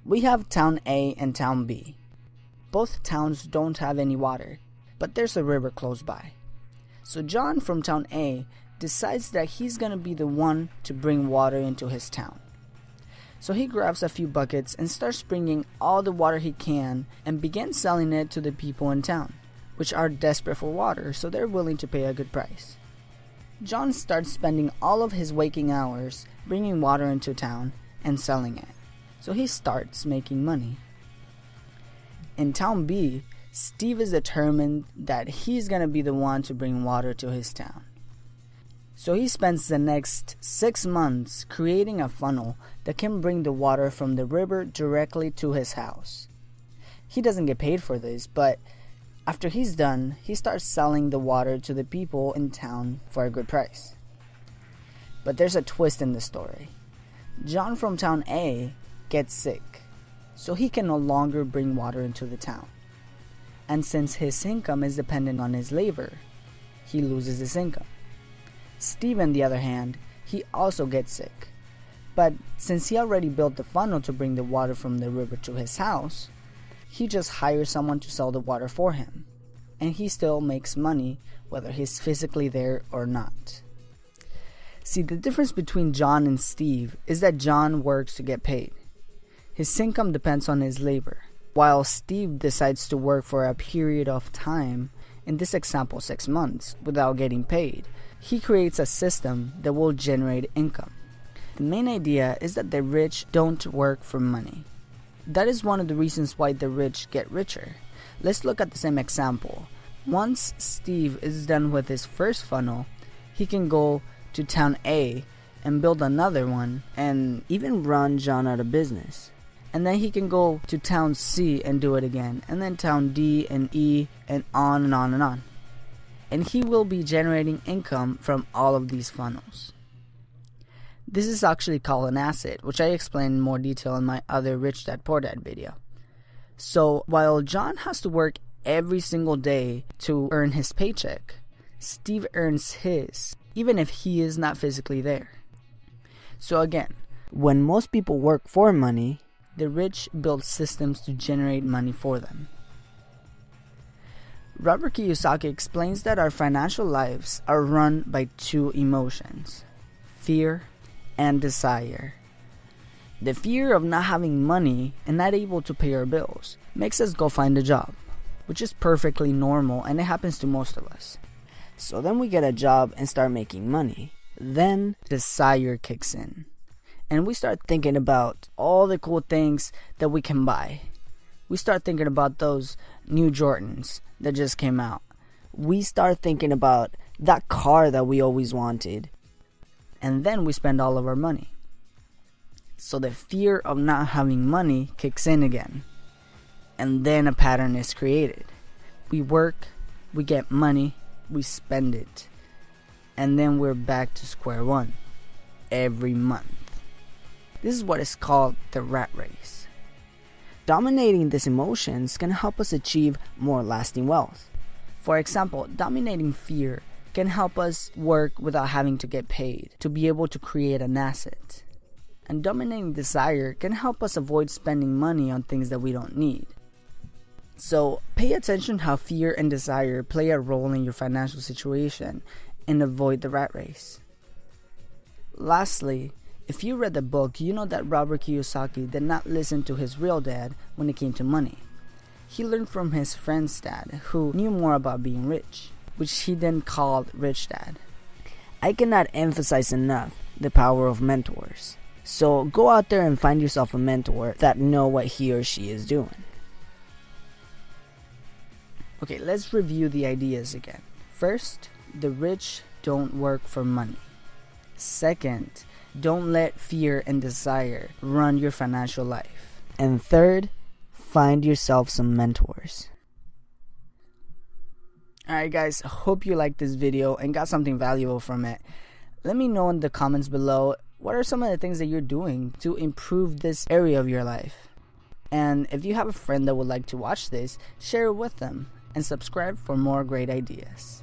We have Town A and Town B. Both towns don't have any water, but there's a river close by. So John from Town A decides that he's gonna be the one to bring water into his town. So he grabs a few buckets and starts bringing all the water he can and begins selling it to the people in town, which are desperate for water, so they're willing to pay a good price. John starts spending all of his waking hours bringing water into town and selling it, so he starts making money. In Town B, Steve is determined that he's gonna be the one to bring water to his town. So he spends the next 6 months creating a funnel that can bring the water from the river directly to his house. He doesn't get paid for this, but after he's done, he starts selling the water to the people in town for a good price. But there's a twist in the story. John from Town A gets sick, so he can no longer bring water into the town. And since his income is dependent on his labor, he loses his income. Steve, on the other hand, he also gets sick. But since he already built the funnel to bring the water from the river to his house, he just hires someone to sell the water for him. And he still makes money whether he's physically there or not. See, the difference between John and Steve is that John works to get paid. His income depends on his labor, while Steve decides to work for a period of time, in this example 6 months, without getting paid. He creates a system that will generate income. The main idea is that the rich don't work for money. That is one of the reasons why the rich get richer. Let's look at the same example. Once Steve is done with his first funnel, he can go to Town A and build another one and even run John out of business. And then he can go to Town C and do it again, and then Town D and E, and on and on and on. And he will be generating income from all of these funnels. This is actually called an asset, which I explain in more detail in my other Rich Dad Poor Dad video. So while John has to work every single day to earn his paycheck, Steve earns his, even if he is not physically there. So again, when most people work for money, the rich build systems to generate money for them. Robert Kiyosaki explains that our financial lives are run by two emotions, fear and desire. The fear of not having money and not able to pay our bills makes us go find a job, which is perfectly normal and it happens to most of us. So then we get a job and start making money. Then desire kicks in. And we start thinking about all the cool things that we can buy. We start thinking about those new Jordans that just came out. We start thinking about that car that we always wanted. And then we spend all of our money. So the fear of not having money kicks in again. And then a pattern is created. We work, we get money, we spend it. And then we're back to square one every month. This is what is called the rat race. Dominating these emotions can help us achieve more lasting wealth. For example, dominating fear can help us work without having to get paid to be able to create an asset. And dominating desire can help us avoid spending money on things that we don't need. So pay attention how fear and desire play a role in your financial situation and avoid the rat race. Lastly, if you read the book, you know that Robert Kiyosaki did not listen to his real dad when it came to money. He learned from his friend's dad, who knew more about being rich, which he then called Rich Dad. I cannot emphasize enough the power of mentors. So go out there and find yourself a mentor that know what he or she is doing. Okay, let's review the ideas again. First, the rich don't work for money. Second, don't let fear and desire run your financial life. And third, find yourself some mentors. Alright guys, I hope you liked this video and got something valuable from it. Let me know in the comments below, what are some of the things that you're doing to improve this area of your life? And if you have a friend that would like to watch this, share it with them and subscribe for more great ideas.